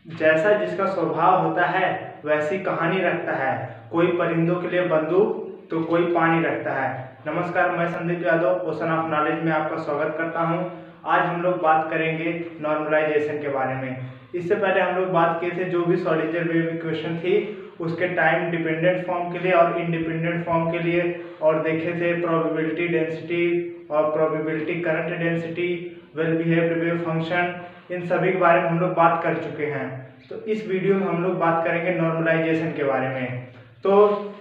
जैसा जिसका स्वभाव होता है वैसी कहानी रखता है। कोई परिंदों के लिए बंदूक तो कोई पानी रखता है। नमस्कार, मैं Sandeep Yadav ocean of knowledge में आपका स्वागत करता हूं। आज हम लोग बात करेंगे नॉर्मलाइजेशन के बारे में। इससे पहले हम लोग बात किए थे जो भी श्रोडिंगर वेव इक्वेशन थी उसके टाइम डिपेंडेंट फॉर्म के लिए और इंडिपेंडेंट फॉर्म के लिए, और देखे थे प्रोबेबिलिटी डेंसिटी और probability current density, well behaved wave function, इन सभी के बारे में हम लोग बात कर चुके हैं। तो इस वीडियो में हम लोग बात करेंगे नॉर्मलाइजेशन के बारे में। तो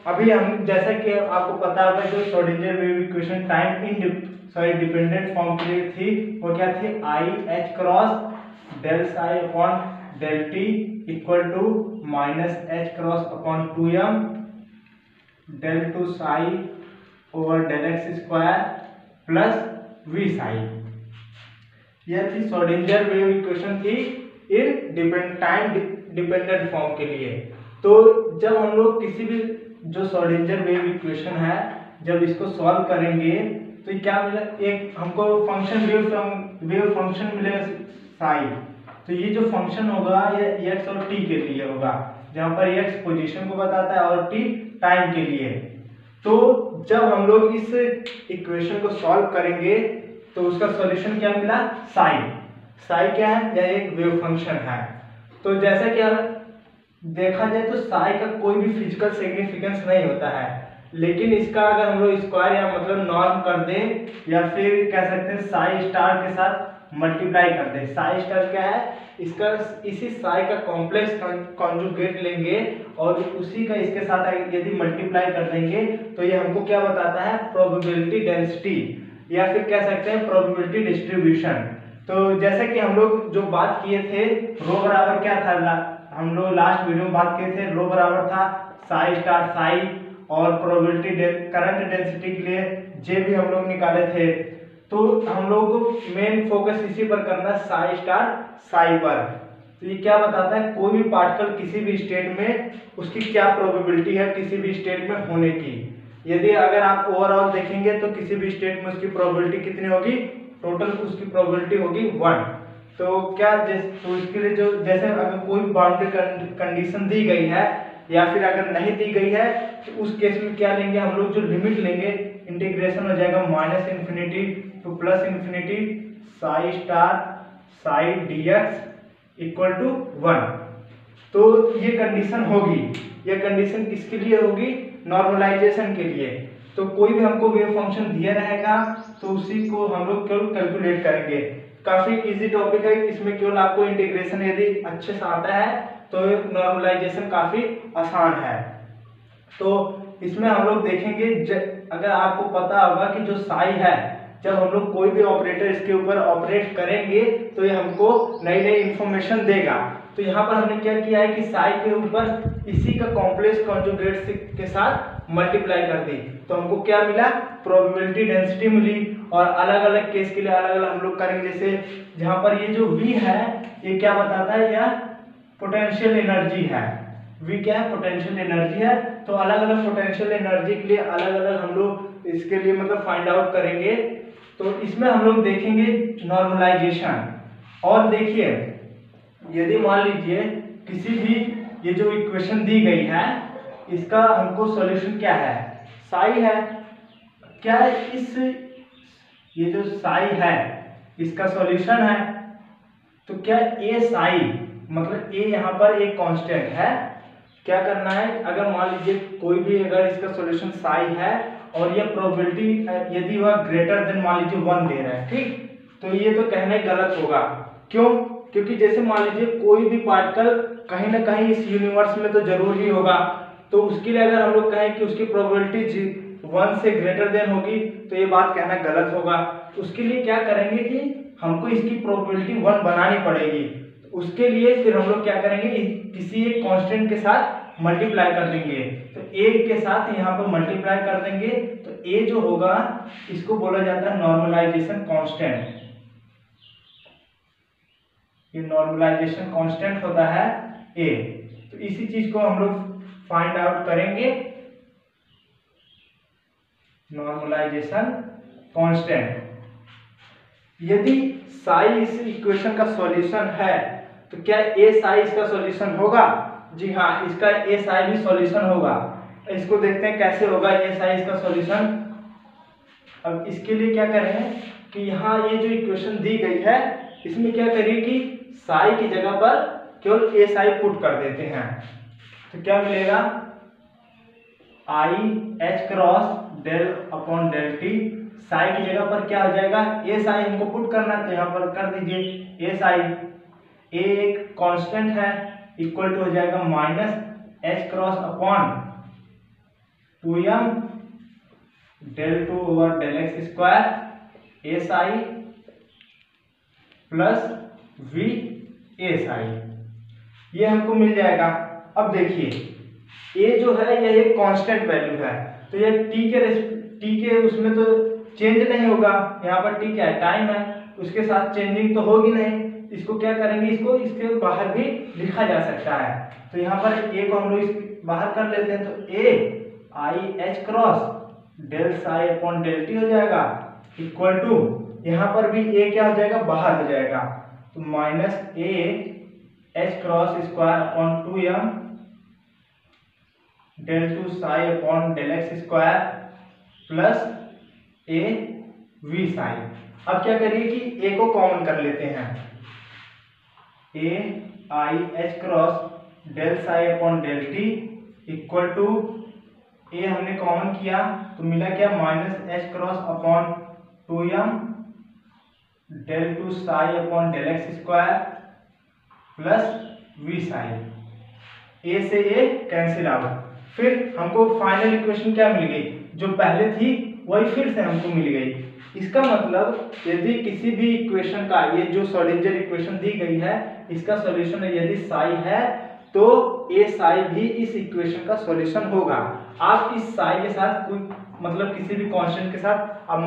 अभी हम, जैसा कि आपको पता होगा, जो Schrodinger wave equation time dependent form के लिए थी वो क्या थी, i H cross del psi upon del T equal to minus H cross upon 2m del two psi over del x square plus we psi. यह थी Schrodinger wave equation थी in time dependent form के लिए। तो जब हम लोग किसी भी जो श्रोडिंगर वेव इक्वेशन है जब इसको सॉल्व करेंगे तो क्या मिला, एक हमको फंक्शन वेव फंक्शन मिलेगा साई। तो ये जो फंक्शन होगा ये x और t के लिए होगा, जहाँ पर x पोजीशन को बताता है और t टाइम के लिए। तो जब हम लोग इस इक्वेशन को सॉल्व करेंगे तो उसका सॉल्यूशन क्या मिला, साई। साई क्या है, यह एक वेव फंक्शन है। तो जैसा कि हम देखा जाए तो साई का कोई भी फिजिकल सिग्निफिकेंस नहीं होता है, लेकिन इसका अगर हम लोग स्क्वायर या मतलब नॉर्म कर दें या फिर कह सकते हैं साई स्टार के साथ मल्टीप्लाई कर दें। साई स्टार क्या है, इसका इसी साई का कॉम्प्लेक्स कॉन्जुगेट लेंगे और उसी का इसके साथ यदि मल्टीप्लाई कर देंगे तो ये हमको क्या बताता है, प्रोबेबिलिटी डेंसिटी या फिर कह सकते हैं प्रोबेबिलिटी डिस्ट्रीब्यूशन। तो जैसे कि हम लोग जो बात किए थे, रो बराबर क्या था, हम लोग लास्ट वीडियो में बात किए थे, रो बराबर था साई स्टार साई, और प्रोबेबिलिटी करंट डेंसिटी के लिए जे भी हम लोग निकाले थे। तो हम लोग को मेन फोकस इसी पर करना है, साई स्टार साई पर। तो ये क्या बताता है, कोई भी पार्टिकल किसी भी स्टेट में उसकी क्या प्रोबेबिलिटी है किसी भी स्टेट में होने की। यदि अगर आप ओवरऑल देखेंगे तो किसी भी स्टेट में उसकी प्रोबेबिलिटी कितनी होगी, टोटल उसकी प्रोबेबिलिटी होगी 1। तो क्या तो इसके लिए जो जैसे अगर कोई बाउंड्री कंडीशन दी गई है या फिर अगर नहीं दी गई है तो उस केस में क्या लेंगे हम लोग, जो लिमिट लेंगे, इंटीग्रेशन हो जाएगा minus infinity to plus infinity psi star psi dx equal to 1। तो ये कंडीशन होगी। ये कंडीशन किसके लिए होगी, नॉर्मलाइजेशन के लिए। तो कोई भी हमको वेव फंक्शन दिया रहेगा तो उसी को हम लोग केवल कैलकुलेट करेंगे। काफी इजी टॉपिक है, इसमें केवल आपको इंटीग्रेशन यदि अच्छे से आता है तो नॉर्मलाइजेशन काफी आसान है। तो इसमें हम लोग देखेंगे, अगर आपको पता होगा कि जो साई है, जब हम लोग कोई भी ऑपरेटर इसके ऊपर ऑपरेट करेंगे तो ये हमको नई नई इंफॉर्मेशन देगा। तो यहाँ पर हमने क्या किया है कि साई के ऊपर इसी का कॉम्प्लेक्स कॉन्जुगेट के साथ मल्टीप्लाई कर दी, तो हमको क्या मिला, प्रोबेबिलिटी डेंसिटी मिली। और अलग अलग केस के लिए अलग अलग हम लोग करेंगे। जैसे जहाँ पर ये जो V है ये क्या बताता है, यह पोटेंशियल एनर्जी है। V क्या है, पोटेंशियल एनर्जी है। तो अलग अलग पोटेंशियल एनर्जी के लिए अलग अलग हम लोग इसके लिए मतलब फाइंड आउट करेंगे। तो इसमें हम लोग देखेंगे नॉर्मलाइजेशन। और देखिए, यदि मान लीजिए किसी भी ये जो इक्वेशन दी गई है इसका हमको सॉल्यूशन क्या है, साई है। क्या है, इस ये जो साई है इसका सॉल्यूशन है। तो क्या ए साई मतलब ए यहाँ पर एक कांस्टेंट है। क्या करना है, अगर मान लीजिए कोई भी अगर इसका सॉल्यूशन साई है और ये प्रोबेबिलिटी यदि वह ग्रेटर देन मान लीजिए 1 दे रहा है, ठीक, तो ये तो कहना गलत होगा। क्यों, क्योंकि जैसे मान लीजिए कोई भी पार्टिकल कहीं ना कहीं इस यूनिवर्स में तो जरूर ही होगा। तो उसके लिए अगर हम लोग कहें कि उसकी प्रोबेबिलिटी 1 से ग्रेटर देन होगी तो ये बात कहना गलत होगा। उसके लिए क्या करेंगे कि हमको इसकी प्रोबेबिलिटी 1 बनानी पड़ेगी। उसके लिए फिर हम लोग क्या करेंगे, किसी एक कांस्टेंट के साथ मल्टीप्लाई कर देंगे। तो एक के साथ यहाँ पर मल्टीप्लाई कर देंगे तो ए जो होगा इसको बोला जाता है नॉर्मलाइजेशन कांस्टेंट। ये नॉर्मलाइजेशन कांस्टेंट होता है ए। तो इसी चीज को हम लोग फाइंड आउट करेंगे, नॉर्मलाइजेशन कांस्टेंट। यदि साई इस इक्वेशन का सॉल्यूशन है तो क्या ए साई इसका सॉल्यूशन होगा? जी हाँ, इसका ए साई भी सॉल्यूशन होगा। इसको देखते हैं कैसे होगा ए साई इसका सॉल्यूशन। अब इसके लिए क्या करें कि यहाँ ये जो इक्वेशन दी गई है इसमें क्या करिए कि साई की जगह पर केवल ए साई पुट कर देते हैं। तो क्या मिलेगा? I H cross del upon del t. Psi की जगह पर क्या हो जाएगा? ए साई हमको पुट करना है तो यहाँ पर कर दीजिए ए साई। ए एक कांस्टेंट है, इक्वल टू हो जाएगा minus H cross upon 2m del two over del x square a psi plus v a psi, ये हमको मिल जाएगा। अब देखिए ए जो है यह एक कांस्टेंट वैल्यू है, तो यह टी के उसमें तो चेंज नहीं होगा। यहाँ पर टी क्या है? टाइम है, उसके साथ चेंजिंग तो होगी नहीं। इसको क्या करेंगे? इसको इसके बाहर भी लिखा जा सकता है। तो यहाँ पर ए को हम लोग बाहर कर लेते हैं, तो A I H cross del psi upon del T हो जाएगा, इक्वल टू यहाँ पर भी ए क्या हो जाएगा? बाहर हो जाएगा, तो minus a h cross square upon 2m del two psi upon del x square plus a v psi. अब क्या करिए कि ए को कॉमन कर लेते हैं, A I H cross del psi upon del T equal to A हमने common किया तो मिला क्या? Minus H cross upon 2m del two psi upon del x square plus we psi. A से ए कैंसिल आउट। फिर हमको final equation क्या मिल गई? जो पहले थी वही फिर से हमको मिल गई। इसका मतलब यदि किसी भी इक्वेशन का, ये जो श्रोडिंगर इक्वेशन दी गई है इसका सॉल्यूशन यदि साई है तो ए साई भी इस इक्वेशन का सॉल्यूशन होगा। आप इस साई के साथ कोई मतलब किसी भी कांस्टेंट के साथ आप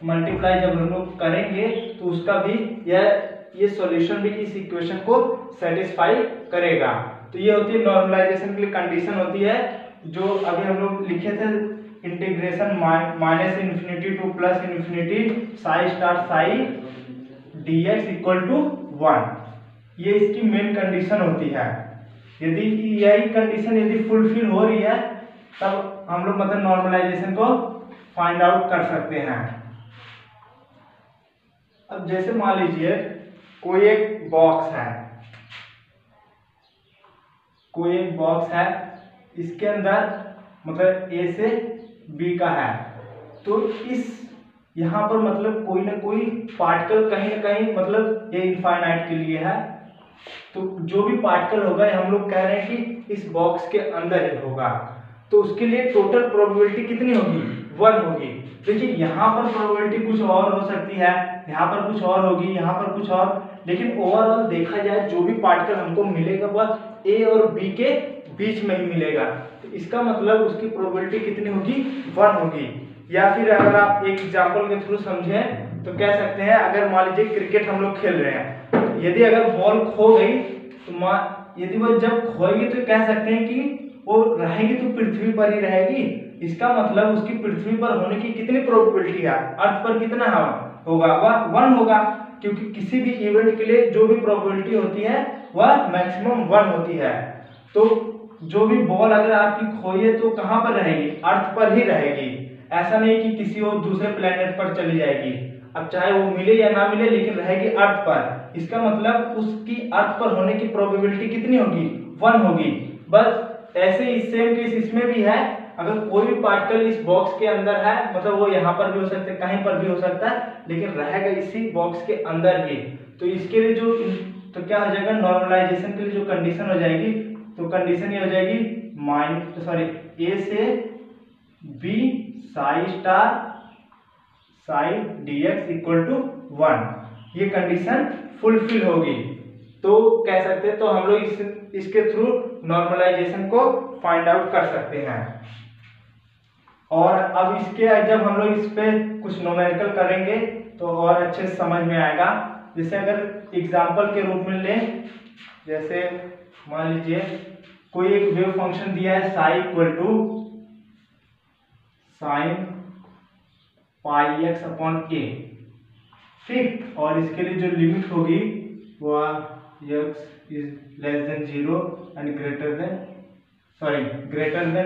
मल्टीप्लाई जब हम लोग करेंगे तो उसका भी ये सॉल्यूशन भी इस इक्वेशन को सेटिस्फाई करेगा। तो ये होती है नॉर्मलाइजेशन के लिए कंडीशन होती है, जो अभी हम लोग लिखे थे integration minus infinity to plus infinity psi star psi dx equal to 1। ये इसकी मेन कंडीशन होती है। यदि यही कंडीशन यदि फुलफिल हो रही है तब हम लोग मतलब नॉर्मलाइजेशन को फाइंड आउट कर सकते हैं। अब जैसे मान लीजिए कोई एक बॉक्स है, इसके अंदर मतलब ए से बी का है, तो इस यहाँ पर मतलब कोई ना कोई पार्टिकल कहीं ना कहीं मतलब ये इनफाइनाइट के लिए है, तो जो भी पार्टिकल होगा हम लोग कह रहे हैं कि इस बॉक्स के अंदर ही होगा, तो उसके लिए टोटल प्रोबेबिलिटी कितनी होगी? 1 होगी। देखिए यहाँ पर प्रोबेबिलिटी कुछ और हो सकती है, यहाँ पर कुछ और होगी, यहाँ पर कुछ और, लेकिन ओवरऑल देखा जाए जो भी पार्टिकल हमको मिलेगा वह ए और बी के बीच में ही मिलेगा। तो इसका मतलब उसकी प्रोबेबिलिटी कितनी होगी? 1 होगी। या फिर अगर आप एक एग्जांपल के थ्रू समझें तो कह सकते हैं, अगर मान लीजिए क्रिकेट हम लोग खेल रहे हैं, यदि अगर बॉल खो गई तो यदि वो जब खोएगी तो कह सकते हैं कि वो रहेगी तो पृथ्वी पर ही रहेगी। इसका मतलब उसकी पृथ्वी पर होने की कितनी प्रोबेबिलिटी है? अर्थ पर कितना होगा? वह 1 होगा, क्योंकि किसी भी इवेंट के लिए जो भी प्रोबेबिलिटी होती है वह मैक्सिमम 1 होती है। तो जो भी बॉल अगर आपकी खोई है तो कहाँ पर रहेगी? अर्थ पर ही रहेगी। ऐसा नहीं कि किसी और दूसरे प्लेनेट पर चली जाएगी। अब चाहे वो मिले या ना मिले लेकिन रहेगी अर्थ पर। इसका मतलब उसकी अर्थ पर होने की प्रोबेबिलिटी कितनी होगी? 1 होगी। बस ऐसे ही सेम केस इसमें भी है, अगर कोई भी पार्टिकल इस बॉक्स के अंदर है, मतलब वो यहाँ पर भी हो सकता है, कहीं पर भी हो सकता है, लेकिन रहेगा इसी बॉक्स के अंदर ही, तो इसके लिए तो क्या हो जाएगा? नॉर्मलाइजेशन के लिए जो कंडीशन हो जाएगी, तो कंडीशन ये हो जाएगी ए से b psi star psi dx equal to 1। ये कंडीशन फुलफिल होगी तो कह सकते हैं, तो हम लोग इसके थ्रू नॉर्मलाइजेशन को फाइंड आउट कर सकते हैं। और अब इसके जब हम लोग इस पे कुछ न्यूमेरिकल करेंगे तो और अच्छे से समझ में आएगा। जैसे अगर एग्जांपल के रूप में लें, जैसे मान लीजिए कोई एक वेव फंक्शन दिया है psi equal to sine pi x upon A, ठीक, और इसके लिए जो लिमिट होगी वह x is less than 0 and greater than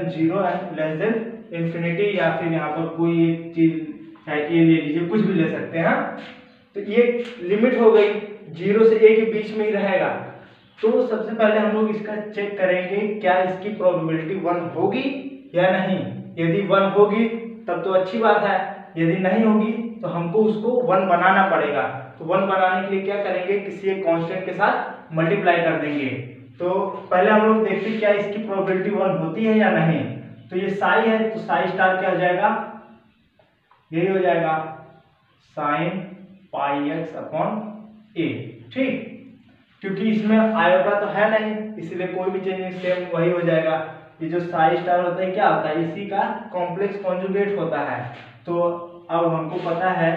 0 and less than infinity, या फिर यहाँ पर कोई एक चीज चाहे ए ले लीजिए, कुछ भी ले सकते हैं। तो ये लिमिट हो गई, 0 से a के बीच में ही रहेगा। तो सबसे पहले हम लोग इसका चेक करेंगे क्या इसकी प्रोबेबिलिटी 1 होगी या नहीं। यदि 1 होगी तब तो अच्छी बात है, यदि नहीं होगी तो हमको उसको 1 बनाना पड़ेगा। तो 1 बनाने के लिए क्या करेंगे, किसी एक कांस्टेंट के साथ मल्टीप्लाई कर देंगे। तो पहले हम लोग देखते हैं क्या इसकी प्रोबेबिलिटी 1 होती है या नहीं। तो ये साई है, तो साई स्टार क्या हो जाएगा, यही हो जाएगा sign pi x upon A. ठीक, क्योंकि इसमें आयोटा तो है नहीं, इसलिए कोई भी चेंज सेम वही हो जाएगा। ये जो साई स्टार होता है क्या होता है, इसी का कॉम्प्लेक्स कॉन्जुगेट होता है। तो अब हमको पता है,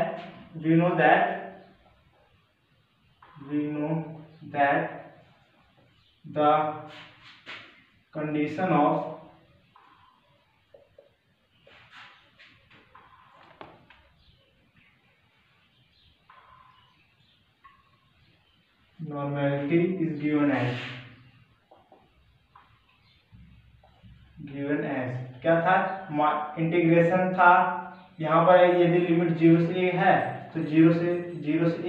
we know that the condition of normality is given as क्या था, इंटीग्रेशन था। यहाँ पर यदि लिमिट 0 से a है तो 0 से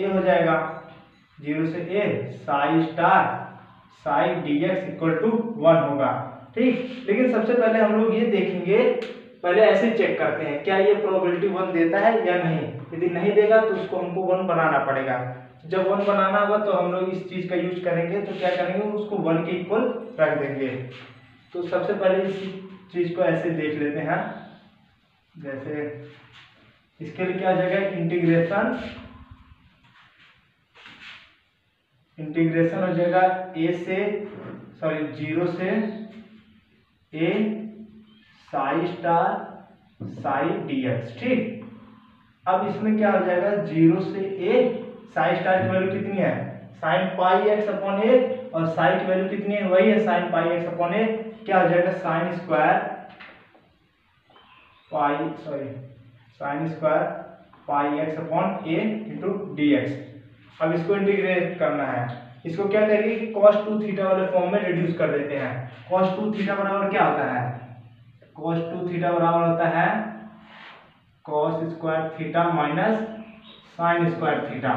a हो जाएगा, 0 से a psi star psi dx equal to 1 होगा। ठीक, लेकिन सबसे पहले हम लोग ये देखेंगे, पहले ऐसे चेक करते हैं क्या ये प्रोबेबिलिटी 1 देता है या नहीं। यदि नहीं देगा तो उसको हमको 1 बनाना पड़ेगा। जब 1 बनाना होगा तो हम लोग इस चीज का यूज करेंगे, तो क्या करेंगे, उसको 1 के इक्वल रख देंगे। तो सबसे पहले इस चीज को ऐसे देख लेते हैं, जैसे इसके लिए क्या हो जाएगा, इंटीग्रेशन हो जाएगा 0 से a psi star psi dx। ठीक, अब इसमें क्या हो जाएगा, 0 से a साई स्टार की वैल्यू कितनी है, sine pi x upon A, और साई की वैल्यू कितनी है, वही है sine pi x upon A. क्या हो जाएगा, sine square pi x upon A into D X. अब इसको इंटीग्रेट करना है, इसको क्या करेंगे कि cos 2 थीटा वाले फॉर्म में रिड्यूस कर देते हैं। cos 2 थीटा बराबर क्या होता है, cos 2 थीटा बराबर होता है cos square theta minus sine square theta.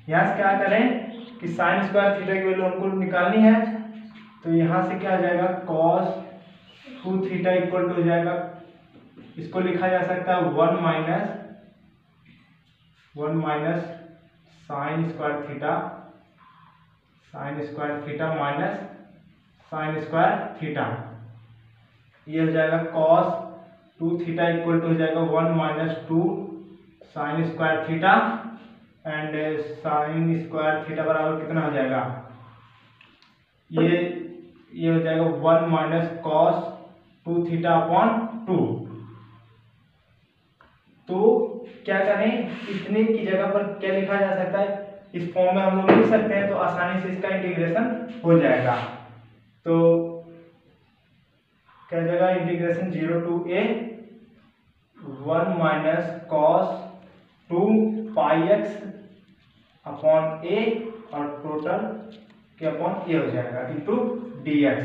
यहाँ से क्या करें कि साइन स्क्वायर थीटा की वैल्यू हमको निकालनी है, तो यहाँ से क्या हो जाएगा, cos 2 थीटा इक्वल टू हो जाएगा, इसको लिखा जा सकता है 1 minus sine square theta minus sine square theta. ये हो जाएगा cos 2 थीटा इक्वल टू हो जाएगा 1 minus 2 sine square theta, and sine square theta बराबर कितना हो जाएगा, ये हो जाएगा 1 माइनस cos 2 थीटा अपॉन 2। तो क्या करें, इतने की जगह पर क्या लिखा जा सकता है, इस फॉर्म में हम लोग लिख सकते हैं, तो आसानी से इसका इंटीग्रेशन हो जाएगा। तो क्या जगह integration 0 to a 1 minus cos 2 pi x upon a, और टोटल के अपॉन a हो जाएगा इंटू dx।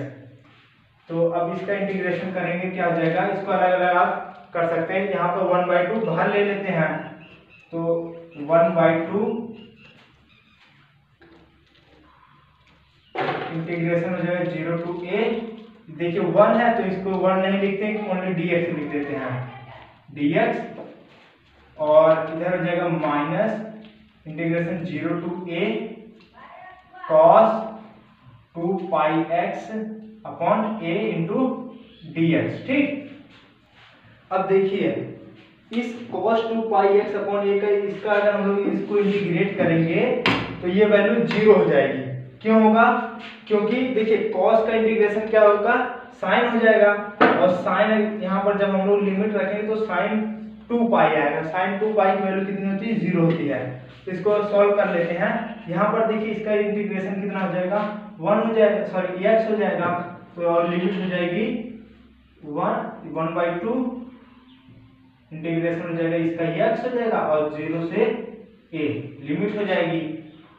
तो अब इसका इंटीग्रेशन करेंगे, क्या हो जाएगा, इसको अलग अलग आप कर सकते हैं। यहाँ पर 1/2 बाहर ले लेते हैं, तो 1/2 इंटीग्रेशन हो जाएगा 0 टू a। देखिए 1 है तो इसको 1 नहीं लिखते, ओनली dx लिख देते हैं, dx। और इधर हो जाएगा minus integration 0 to a cos 2 pi x upon a into dx। ठीक, अब देखिए इस cos 2 pi x upon a का, इसका अगर हम लोग इसको इंटीग्रेट करेंगे तो ये वैल्यू 0 हो जाएगी। क्यों होगा, क्योंकि देखिए cos का इंटीग्रेशन क्या होगा, साइन हो जाएगा, और साइन यहाँ पर जब हम लोग लिमिट रखेंगे तो साइन 2 पाई आएगा। साइन 2 पाई की वैल्यू कितनी होती है, 0 होती है। तो इसको सॉल्व कर लेते हैं। यहाँ पर देखिए इसका इंटीग्रेशन कितना हो जाएगा, 1 हो जाएगा, सॉरी x हो जाएगा, तो और लिमिट हो जाएगी 1/2 इंटीग्रेशन हो जाएगा, इसका x हो जाएगा, और 0 से a लिमिट हो जाएगी,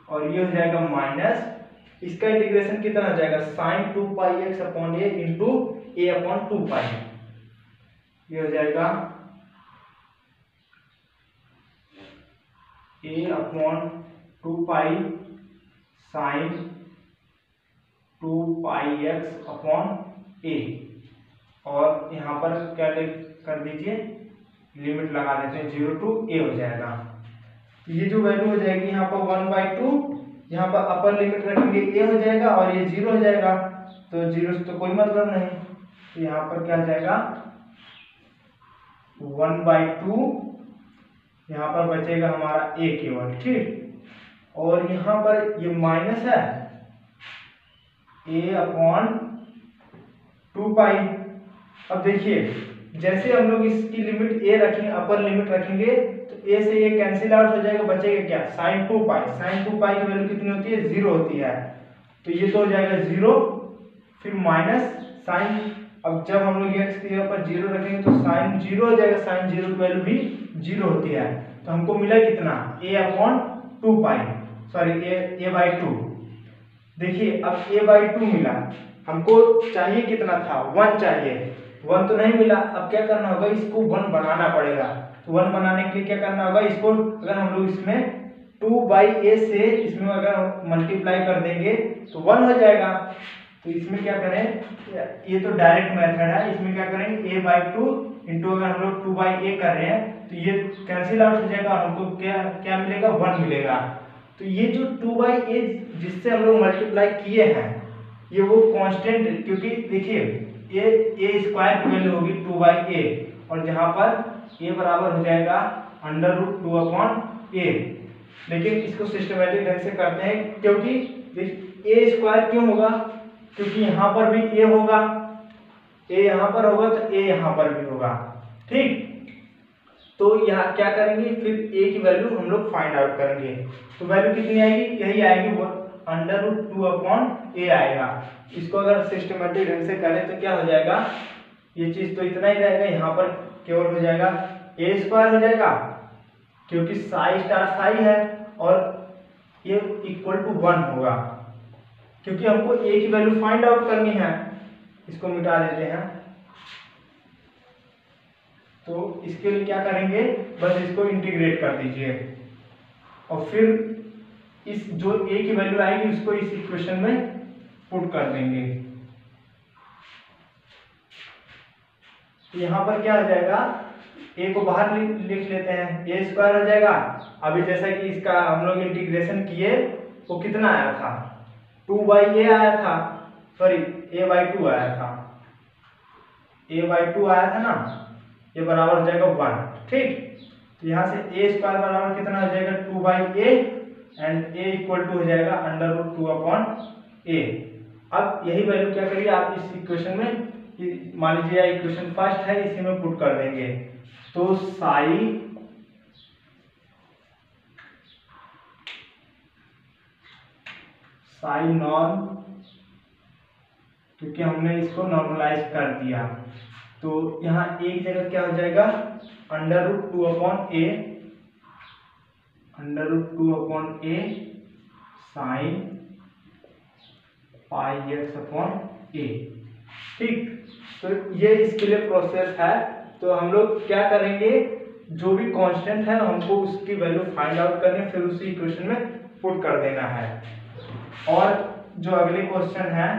और ये हो जाएगा माइनस इसका इंटीग्रेशन कितना हो जाएगा, sign 2 pi x upon A into A upon 2 पाई, ये हो जाएगा ए upon 2 pi sine 2 pi x upon A, और यहाँ पर क्या कर दीजिए, लिमिट लगा देते हैं 0 टू a हो जाएगा। तो ये जो वैल्यू हो जाएगी यहाँ पर 1/2, यहाँ पर अपर लिमिट रखेंगे a हो जाएगा और ये 0 हो जाएगा, तो 0 से तो कोई मतलब नहीं, तो यहाँ पर क्या हो जाएगा 1/2, यहाँ पर बचेगा हमारा a केवल, ठीक। और यहाँ पर ये माइनस है a अपॉन 2 पाई। अब देखिए जैसे हम लोग इसकी लिमिट a रखेंगे, अपर लिमिट रखेंगे, तो a से ये कैंसिल आउट हो जाएगा, बचेगा क्या, साइन 2 पाई। साइन 2 पाई की वैल्यू कितनी होती है, 0 होती है, तो ये तो हो जाएगा 0, फिर माइनस साइन, अब जब हम लोग x की जगह पर 0 रखेंगे तो साइन 0 हो जाएगा, साइन 0 की वैल्यू भी 0 होती है, तो हमको मिला कितना, a upon 2 pi, sorry a/2। देखिए अब a/2 मिला, हमको चाहिए कितना था, 1 चाहिए, 1 तो नहीं मिला, अब क्या करना होगा, इसको 1 बनाना पड़ेगा। तो 1 बनाने के लिए क्या करना होगा, इसको अगर हम लोग इसमें 2/a से इसमें अगर मल्टीप्लाई कर देंगे तो 1 हो जाएगा। तो इसमें क्या करें, ये तो डायरेक्ट मेथड है, इसमें क्या करेंगे a/2 इंटू, अगर हम लोग 2/a कर रहे हैं तो ये कैंसिल आउट हो जाएगा और हमको क्या मिलेगा, 1 मिलेगा। तो ये जो 2/a जिससे हम लोग मल्टीप्लाई किए हैं, ये वो कांस्टेंट, क्योंकि देखिए a स्क्वायर की वैल्यू होगी 2/a, और जहां पर a बराबर हो जाएगा √2/a। लेकिन इसको सिस्टमैटिक ढंग से करते हैं, क्योंकि a स्क्वायर क्यों होगा, क्योंकि यहाँ पर भी a होगा, a यहाँ पर होगा तो a यहाँ पर भी होगा, ठीक। तो यहाँ क्या करेंगे, फिर a की वैल्यू हम लोग फाइंड आउट करेंगे, तो वैल्यू कितनी आएगी, यही आएगी, √2/a आएगा। इसको अगर सिस्टमैटिक ढंग से करें तो क्या हो जाएगा, ये चीज तो इतना ही रहेगा, यहाँ पर केवल हो जाएगा a² हो जाएगा, क्योंकि साई स्टार साई है, और ये इक्वल टू 1 होगा, क्योंकि हमको a की वैल्यू फाइंड आउट करनी है। इसको मिटा देते हैं, तो इसके लिए क्या करेंगे, बस इसको इंटीग्रेट कर दीजिए, और फिर इस जो a की वैल्यू आएगी उसको इस इक्वेशन में पुट कर देंगे। तो यहाँ पर क्या हो जाएगा, a को बाहर लिख लेते हैं, a² हो जाएगा। अभी जैसा कि इसका हम लोग इंटीग्रेशन किए, वो कितना आया था, 2/a आया था, सॉरी a/2 आया था, a/2 आया था ना, ये बराबर हो जाएगा 1, ठीक। तो यहाँ से a² बराबर कितना हो जाएगा, 2/a, and a equal to हो जाएगा √2/a। अब यही वैल्यू क्या करिए आप इस इक्वेशन में, मान लीजिए इक्वेशन फर्स्ट है, इसी में पुट कर देंगे, तो साई नॉर्म, क्योंकि हमने इसको नॉर्मलाइज कर दिया, तो यहाँ एक जगह क्या हो जाएगा, √2/a, √2/a साइन πx/a, ठीक। तो ये इसके लिए प्रोसेस है। तो हम लोग क्या करेंगे, जो भी कांस्टेंट है हमको उसकी वैल्यू फाइंड आउट करनी है, फिर उसी इक्वेशन में पुट कर देना है। और जो अगले क्वेश्चन है,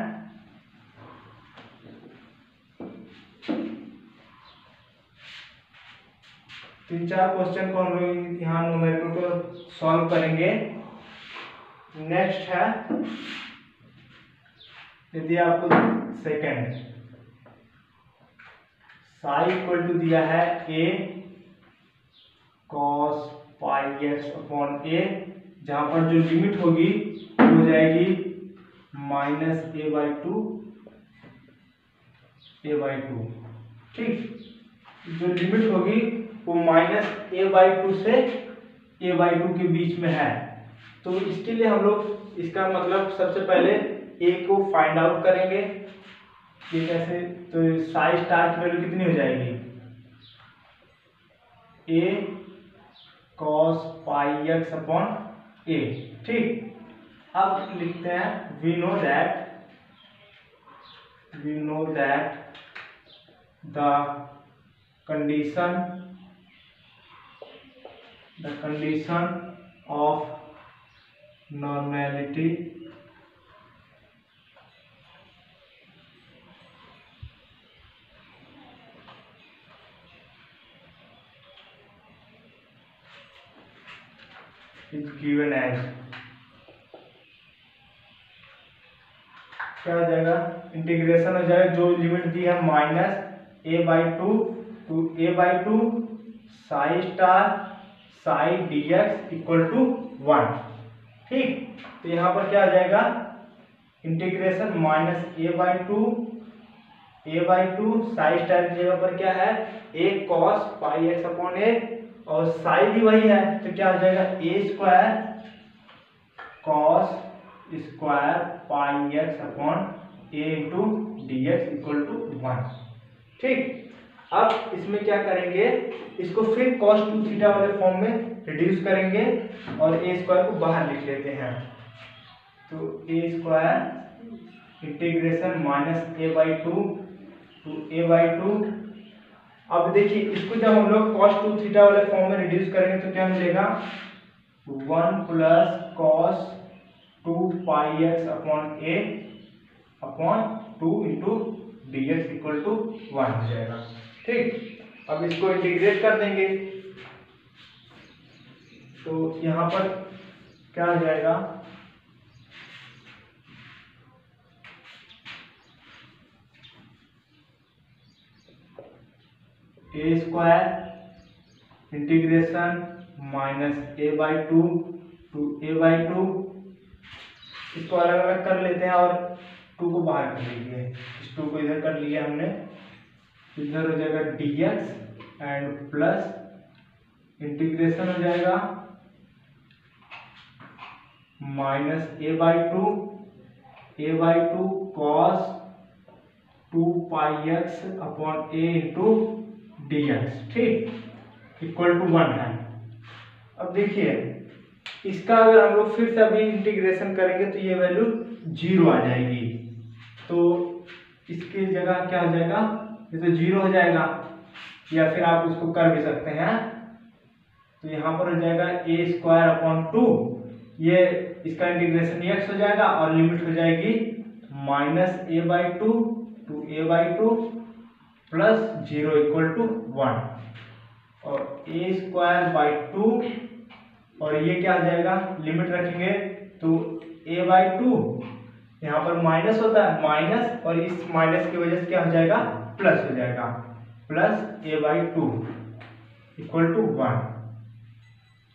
तीन चार क्वेश्चन को हम लोग यहाँ न्यूमेरिकल को सॉल्व करेंगे। नेक्स्ट है, यदि आपको सेकंड साई इक्वल टू दिया है a cos πx/a, जहां पर जो लिमिट होगी वो हो जाएगी -a/2, ठीक। जो लिमिट होगी वो -a/2 से a/2 के बीच में है। तो इसके लिए हम लोग, इसका मतलब सबसे पहले a को फाइंड आउट करेंगे, ये कैसे, तो साई स्टार की वैल्यू कितनी हो जाएगी, a cos πx/a, ठीक। अब लिखते हैं we know that the condition of normality is given as, क्या हो जाएगा, इंटीग्रेशन हो जाएगा, जो लिमिट दी है -a/2 to a/2 psi star psi dx equal to 1। ठीक, तो यहाँ पर क्या आ जाएगा, इंटीग्रेशन -a/2 साई स्टार की जगह पर क्या है a cos πx/a, और साई भी वही है, तो क्या हो जाएगा a² cos square πx/a into dx equal to 1। ठीक, अब इसमें क्या करेंगे, इसको फिर cos 2θ वाले फॉर्म में रिड्यूस करेंगे और a² को बाहर लिख लेते हैं, तो a² integration -a/2 to a/2। अब देखिए इसको जब हम लोग cos 2θ वाले फॉर्म में रिड्यूस करेंगे तो क्या मिलेगा, 1 plus cos 2πx/a upon 2 into dx equal to 1 हो जाएगा। ठीक, अब इसको इंटीग्रेट कर देंगे, तो यहाँ पर क्या हो जाएगा, a² integration -a/2 to a/2, इसको अलग अलग कर लेते हैं और 2 को बाहर कर लीजिए, इस 2 को इधर कर लिया हमने, इधर हो जाएगा dx एंड प्लस इंटीग्रेशन हो जाएगा -a/2 cos 2πx/a into dx, ठीक, इक्वल टू 1 है। अब देखिए इसका अगर हम लोग फिर से अभी इंटीग्रेशन करेंगे तो ये वैल्यू 0 आ जाएगी, तो इसकी जगह क्या हो जाएगा, ये तो 0 हो जाएगा, या फिर आप उसको कर भी सकते हैं, तो यहाँ पर हो जाएगा a²/2, ये इसका इंटीग्रेशन x हो जाएगा और लिमिट हो जाएगी -a/2 to a/2 plus 0 equal to 1, और a²/2, और ये क्या आ जाएगा, लिमिट रखेंगे तो a/2, यहाँ पर माइनस होता है माइनस, और इस माइनस की वजह से क्या हो जाएगा, प्लस हो जाएगा, plus a/2 equal to 1,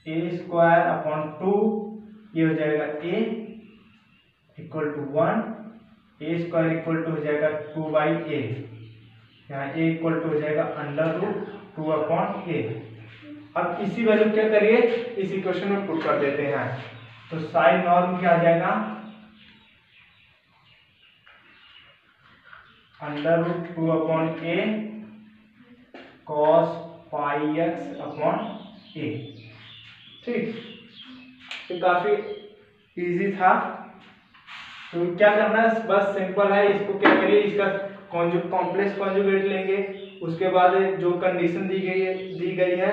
a²/2 ये हो जाएगा a equal to 1, a² equal to हो जाएगा 2/a, यहाँ a इक्वल टू हो जाएगा √2/a। अब इसी वैल्यू क्या करिए, इस इक्वेशन में पुट कर देते हैं, तो साइन नॉर्म क्या आ जाएगा, √2/a cos πx/a। ठीक, तो काफी इजी था, तो क्या करना है, बस सिंपल है, इसको क्या करिए, इसका कॉम्प्लेक्स कॉन्जुगेट लेंगे, उसके बाद जो कंडीशन दी गई है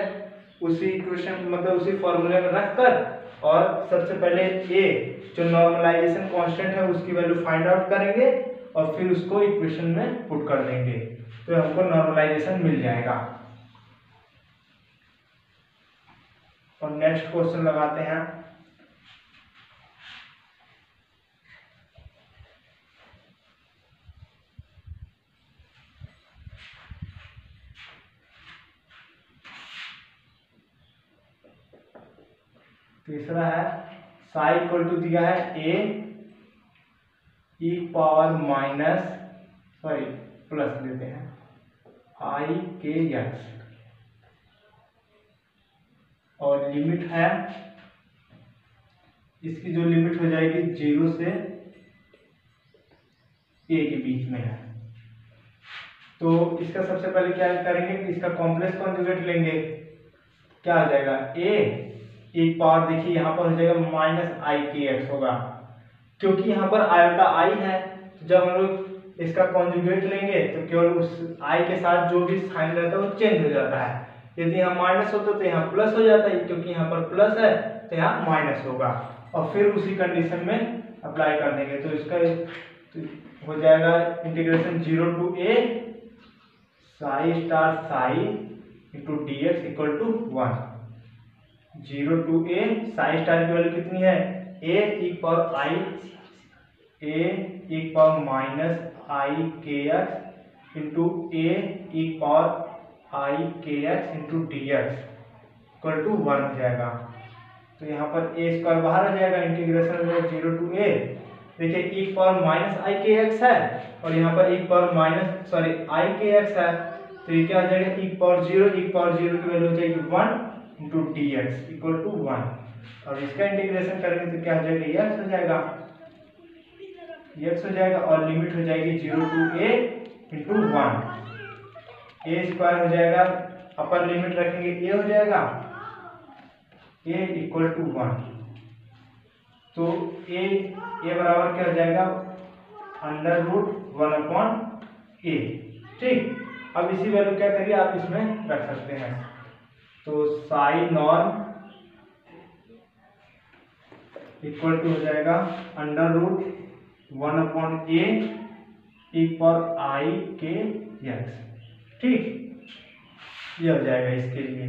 उसी इक्वेशन मतलब उसी फॉर्मूले में रखकर, और सबसे पहले a जो नॉर्मलाइजेशन कांस्टेंट है उसकी वैल्यू फाइंड आउट करेंगे और फिर उसको इक्वेशन में पुट कर देंगे, तो हमको नॉर्मलाइजेशन मिल जाएगा। और नेक्स्ट क्वेश्चन लगाते हैं, तीसरा है साई इक्वल टू दिया है a e power minus plus लेते हैं i के x, और लिमिट है, इसकी जो लिमिट हो जाएगी 0 से a के बीच में है, तो इसका सबसे पहले क्या करेंगे, इसका कॉम्प्लेक्स कॉन्जुगेट लेंगे, क्या आ जाएगा a एक पावर, देखिए यहाँ पर हो जाएगा -i के x होगा, क्योंकि यहाँ पर आयोटा आई है, जब हम लोग इसका कॉन्जुगेट लेंगे तो केवल उस आई के साथ जो भी साइन रहता है वो चेंज हो जाता है। यदि यहाँ माइनस होता तो यहाँ प्लस हो जाता है, क्योंकि यहाँ पर प्लस है तो यहाँ माइनस होगा, और फिर उसी कंडीशन में अप्लाई कर देंगे। तो इसका हो जाएगा integration 0 to a psi star psi into D x equal to 1। 0 to a psi star की वैल्यू कितनी है, a e power I, a e power minus I K X into a e power I K X into D x equal to 1 हो जाएगा। तो यहाँ पर a square बाहर आ जाएगा, इंटीग्रेशन हो जाएगा 0 to a। देखिए e power minus I K x है और यहाँ पर e power minus I K x है, तो ये क्या हो जाएगा e पावर 0 की वैल्यू हो जाएगी 1 into D x equal to 1। और इसका इंटीग्रेशन करेंगे तो क्या हो जाएगा, x हो जाएगा और लिमिट हो जाएगी 0 to a into 1। a square हो जाएगा, अपर लिमिट रखेंगे a हो जाएगा, a इक्वल टू 1। तो a बराबर क्या हो जाएगा, अंडर रूट 1/a। ठीक, अब इसी वैल्यू क्या करिए आप इसमें रख सकते हैं। तो साइन नॉर्म इक्वल टू हो जाएगा under root 1/a e power I K X. ठीक, ये हो जाएगा इसके लिए।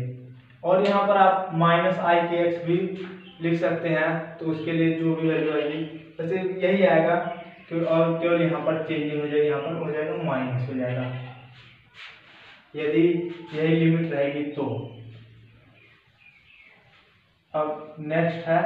और यहाँ पर आप माइनस आई के एक्स भी लिख सकते हैं, तो उसके लिए जो भी वैल्यू आएगी वैसे यही आएगा, और केवल यहाँ पर चेंजिंग हो जाएगी, यहाँ पर हो जाएगा माइनस हो जाएगा यदि यही लिमिट रहेगी तो। अब नेक्स्ट है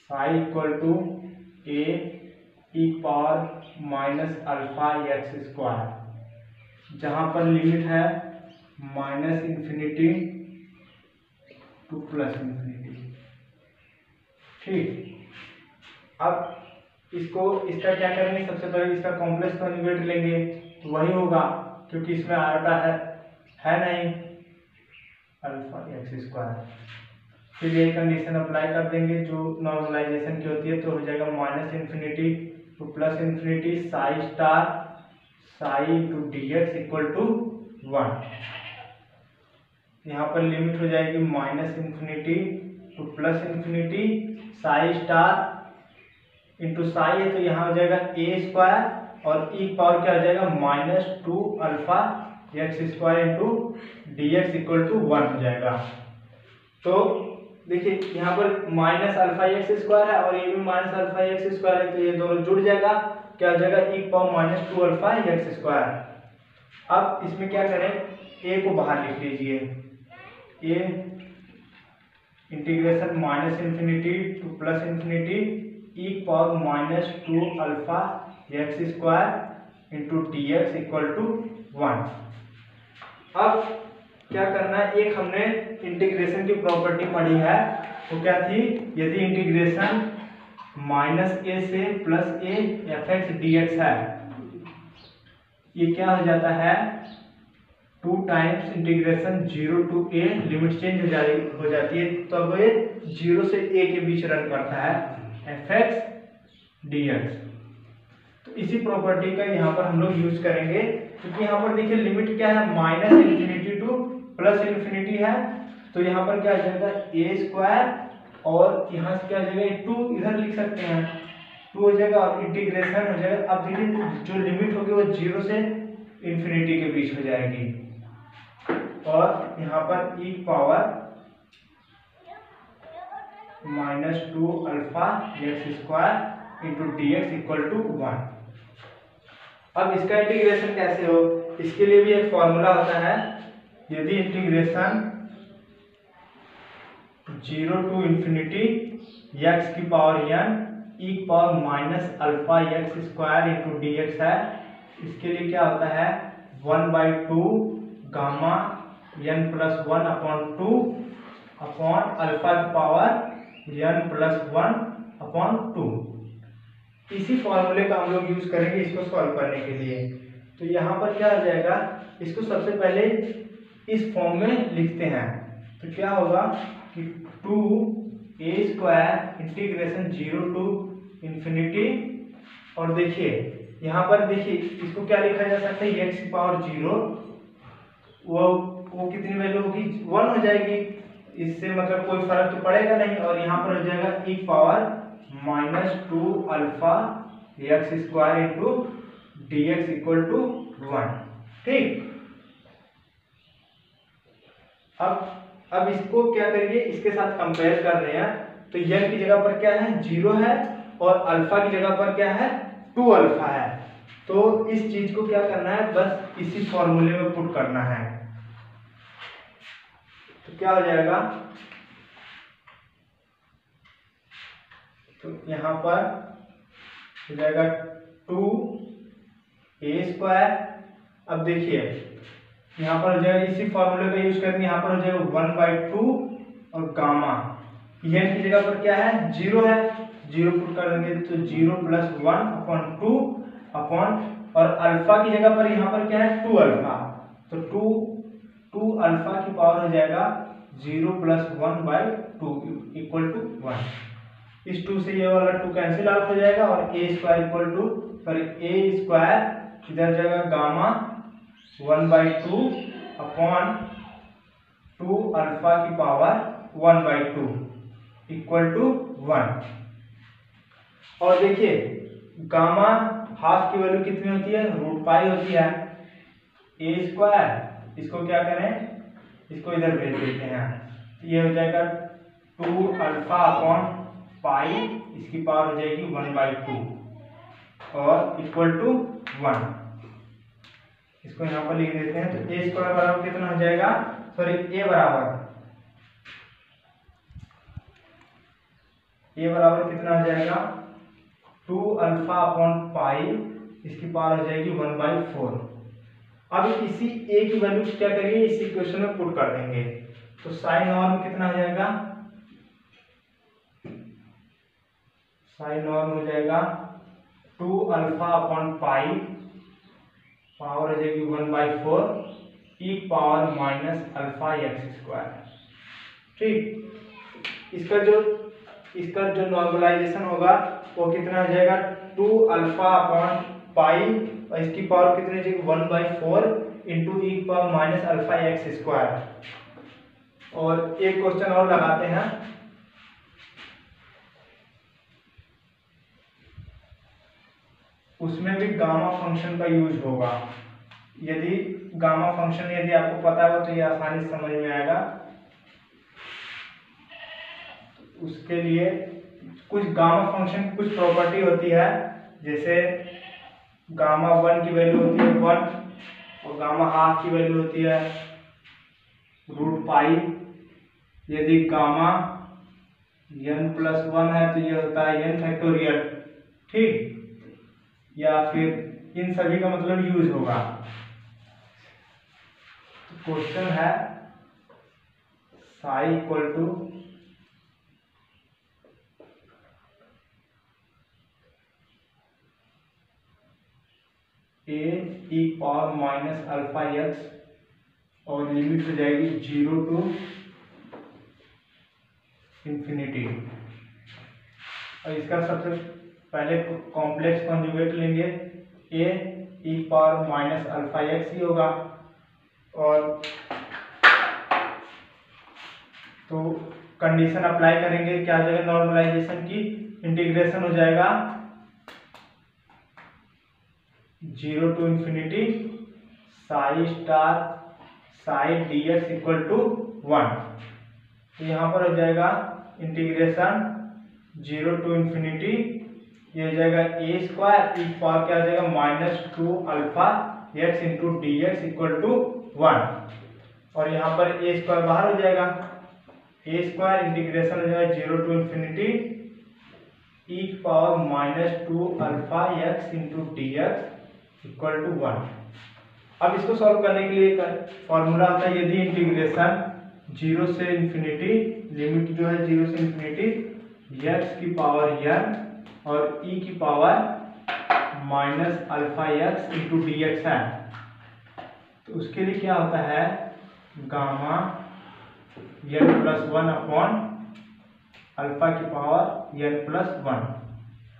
psi equal to a e power minus alpha x square, जहां पर लिमिट है minus infinity to plus infinity. ठीक, अब इसका क्या करेंगे, सबसे पहले इसका कॉम्प्लेक्स कॉन्जुगेट लेंगे तो वही होगा, क्योंकि इसमें आयोटा है नहीं अल्फा एक्स स्क्वायर। फिर ये कंडीशन अप्लाई कर देंगे जो नॉर्मलाइजेशन की होती है, तो हो जाएगा minus infinity to plus infinity psi star psi into D x equal to 1। यहाँ पर लिमिट हो जाएगी minus infinity to plus infinity psi star into psi है, तो यहाँ हो जाएगा a स्क्वायर और e पावर क्या हो जाएगा -2 alpha x square into D x equal to 1 हो जाएगा। तो देखिए यहाँ पर माइनस अल्फा एक्स स्क्वायर है और ये भी माइनस अल्फा एक्स स्क्वायर है, तो ये दोनों जुड़ जाएगा, क्या हो जाएगा e power -2 alpha x square. अब इसमें क्या करें, a को बाहर लिख लीजिए, a integration minus infinity to plus infinity e power -2 alpha x square into D x equal to 1। अब क्या करना है, एक हमने इंटीग्रेशन की प्रॉपर्टी पढ़ी है, वो क्या थी, यदि इंटीग्रेशन -a से +a fx dx है, ये क्या हो जाता है 2 times integration 0 to a, limit change हो जाती है, तब ये 0 से a के बीच रन करता है fx dx। तो इसी प्रॉपर्टी का यहाँ पर हम लोग यूज करेंगे, क्योंकि यहाँ पर देखिए लिमिट क्या है minus infinity to plus infinity है, तो यहाँ पर क्या आ जाएगा a स्क्वायर और यहाँ से क्या आ जाएगा 2, इधर लिख सकते हैं 2 हो जाएगा और इंटीग्रेशन हो जाएगा। अब देखिए जो लिमिट होगी वो 0 से इंफिनिटी के बीच हो जाएगी, और यहाँ पर e power -2 alpha x square into D x equal to 1। अब इसका इंटीग्रेशन कैसे हो, इसके लिए भी एक फॉर्मूला होता है, यदि इंटीग्रेशन 0 to इंफिनिटी x की power n e power minus alpha x square into D x है, इसके लिए क्या होता है 1/2 गामा n+1/2 अपॉन अल्फा की पावर n+1/2। इसी फॉर्मूले का हम लोग यूज करेंगे इसको सॉल्व करने के लिए। तो यहाँ पर क्या हो जाएगा, इसको सबसे पहले इस फॉर्म में लिखते हैं। तो क्या होगा कि 2a² इंटीग्रेशन 0 टू इन्फिनिटी, और देखिए यहाँ पर देखिए इसको क्या लिखा जा सकता है, x की पावर 0, वो कितनी वैल्यू होगी, 1 हो जाएगी। इससे मतलब कोई फर्क तो पड़ेगा नहीं, और यहाँ पर हो जाएगा e power -2 alpha x² into dx equal to 1। ठीक, अब इसको क्या करिए, इसके साथ कंपेयर कर रहे हैं। तो n की जगह पर क्या है, 0 है, और अल्फा की जगह पर क्या है, 2 अल्फा है। तो इस चीज को क्या करना है, बस इसी फॉर्मूले में पुट करना है। तो क्या हो जाएगा, तो यहाँ पर हो जाएगा 2a²। अब देखिए यहाँ पर हो जाएगा, इसी फॉर्मूले का यूज करेंगे, यहाँ पर हो जाएगा 1/2 और गामा, n की जगह पर क्या है, 0 है, 0 पुट कर देंगे तो 0 + 1/2 अपॉन, और अल्फा की जगह पर यहाँ पर क्या है, 2 अल्फा, तो 2 अल्फा की पावर हो जाएगा 0 + 1/2 इक्वल टू 1। इस 2 से ये वाला 2 कैंसिल आउट हो जाएगा, और a² equal to, sorry a² इधर जाएगा गामा 1/2 अपॉन 2 अल्फा की पावर 1/2 इक्वल टू 1। और देखिए गामा हाफ की वैल्यू कितनी होती है, √π होती है। a², इसको क्या करें, इसको इधर भेज देते हैं, तो ये हो जाएगा 2 अल्फा अपॉन पाई, इसकी पावर हो जाएगी 1/2 और इक्वल टू 1। इसको यहाँ पर लिख देते हैं। तो a² बराबर कितना हो जाएगा, सॉरी a बराबर कितना हो जाएगा, 2 अल्फा अपॉन पाई, इसकी पावर हो जाएगी 1/4। अब इसी a की वैल्यू क्या करेंगे, इसी इक्वेशन में पुट कर देंगे। तो साइन नॉर्म कितना हो जाएगा, साइन नॉर्म हो जाएगा 2 अल्फा अपॉन पाई, पावर हो जाएगी 1/4 e पावर -अल्फा x²। ठीक, इसका जो नॉर्मलाइजेशन होगा वो कितना हो जाएगा, 2 अल्फा अपॉन पाई, और इसकी पावर कितनी हो जाएगी 1/4 into e power -alpha x²। और एक क्वेश्चन और लगाते हैं, उसमें भी गामा फंक्शन का यूज होगा। यदि गामा फंक्शन यदि आपको पता हो तो ये आसानी से समझ में आएगा। उसके लिए कुछ गामा फंक्शन की कुछ प्रॉपर्टी होती है, जैसे गामा 1 की वैल्यू होती है 1, और गामा हाफ की वैल्यू होती है √π। यदि गामा n+1 है तो ये होता है n फैक्टोरियल। ठीक, या फिर इन सभी का मतलब यूज होगा। क्वेश्चन है psi equal to a e power -alpha x, और लिमिट हो जाएगी 0 टू इन्फिनिटी। और इसका सबसे पहले कॉम्प्लेक्स कॉन्जुगेट लेंगे, a e power -alpha x ही होगा। और तो कंडीशन अप्लाई करेंगे, क्या हो जाएगा, नॉर्मलाइजेशन की इंटीग्रेशन हो जाएगा 0 to infinity psi dx equal to 1। तो यहाँ पर हो जाएगा इंटीग्रेशन 0 टू इन्फिनिटी, ये हो जाएगा a² e पावर क्या हो जाएगा -2 alpha x into dx equal to 1। और यहाँ पर a² बाहर हो जाएगा, a² इंटीग्रेशन हो जाएगा 0 to infinity e power -2 alpha x into dx equal to 1। अब इसको सॉल्व करने के लिए फॉर्मूला होता है, यदि इंटीग्रेशन 0 से इन्फिनिटी, लिमिट जो है 0 से इन्फिनिटी x की पावर n और e की power minus alpha x into D x है। तो उसके लिए क्या होता है, gamma n plus one upon alpha की पावर n प्लस वन।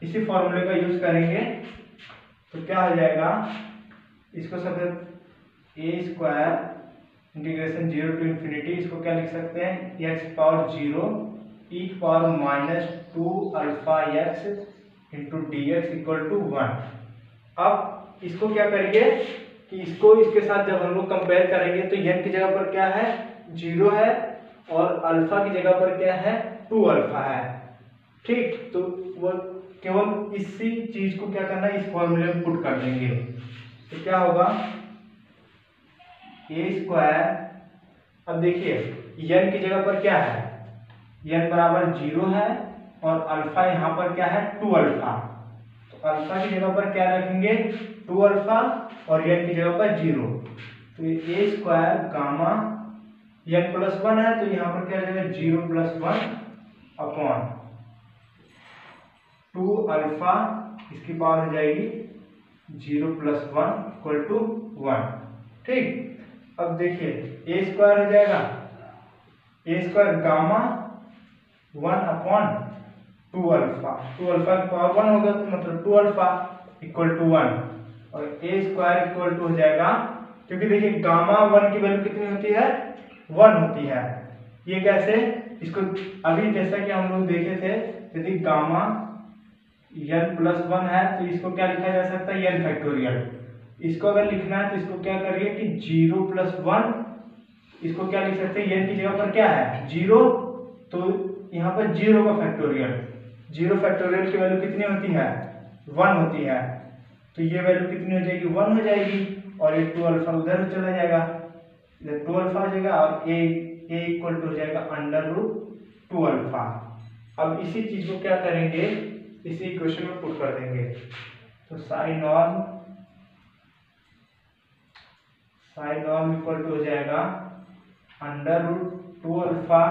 इसी फॉर्मूले का यूज करेंगे तो क्या हो जाएगा, इसको सबसे ए स्क्वायर इंटीग्रेशन 0 टू इन्फिनिटी, इसको क्या लिख सकते हैं, एक्स पावर 0 ई की power minus 2 alpha x into D x equal to 1। अब इसको क्या करेंगे कि इसको इसके साथ जब हम लोग कंपेयर करेंगे तो n की जगह पर क्या है, 0 है, और अल्फा की जगह पर क्या है, 2 अल्फा है। ठीक, तो वो केवल इसी चीज को क्या करना है, इस फॉर्मूले में पुट कर देंगे। तो क्या होगा, ए स्क्वायर, अब देखिए n की जगह पर क्या है, n बराबर 0 है और अल्फा यहाँ पर क्या है, 2 अल्फा। तो अल्फा की जगह पर क्या रखेंगे, 2 अल्फा, और n की जगह पर 0। तो ए स्क्वायर गामा n प्लस 1 है, तो यहाँ पर क्या रहेगा, 0 प्लस 1 अपॉन 2 अल्फा, इसकी पावर हो जाएगी 0 प्लस 1 इक्वल टू 1। ठीक, अब देखिए ए स्क्वायर हो जाएगा, A square gamma 1 upon 2 alpha, 2 alpha की पावर 1 होगा, तो मतलब 2 अल्फा इक्वल टू 1, और ए स्क्वायर इक्वल टू हो जाएगा, क्योंकि देखिए गामा 1 की वैल्यू कितनी होती है, 1 होती है। ये कैसे, इसको अभी जैसा कि हम लोग देखे थे, यदि गामा n प्लस 1 है तो इसको क्या लिखा जा सकता है, n फैक्टोरियल। इसको अगर लिखना है तो इसको क्या करिए कि 0 प्लस 1, इसको क्या लिख सकते हैं, n की जगह पर क्या है, 0, तो यहाँ पर 0 का फैक्टोरियल, 0 फैक्टोरियल की वैल्यू कितनी होती है, 1 होती है। तो ये वैल्यू कितनी हो जाएगी, 1 हो जाएगी, और ये 2 अल्फा उधर चला जाएगा, इधर 2 अल्फा हो जाएगा, और a इक्वल टू हो जाएगा अंडर रूट 2 अल्फा। अब इसी चीज को क्या करेंगे, इसी इक्वेशन में पुट कर देंगे। तो साइन नॉर्म इक्वल टू हो जाएगा अंडर रूट 2 अल्फा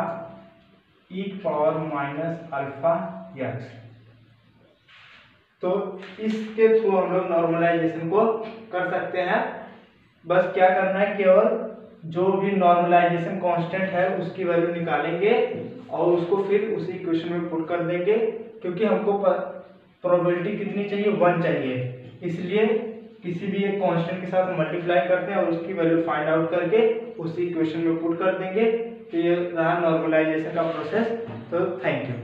ई पावर माइनस अल्फा एक्स। तो इसके थ्रू हम लोग नॉर्मलाइजेशन को कर सकते हैं। बस क्या करना है, केवल जो भी नॉर्मलाइजेशन कांस्टेंट है उसकी वैल्यू निकालेंगे और उसको फिर उसी इक्वेशन में पुट कर देंगे, क्योंकि हमको प्रोबेबिलिटी कितनी चाहिए, 1 चाहिए। इसलिए किसी भी एक कांस्टेंट के साथ मल्टीप्लाई करते हैं और उसकी वैल्यू फाइंड आउट करके उसी इक्वेशन में पुट कर देंगे। तो ये रहा नॉर्मलाइजेशन का प्रोसेस। तो थैंक यू।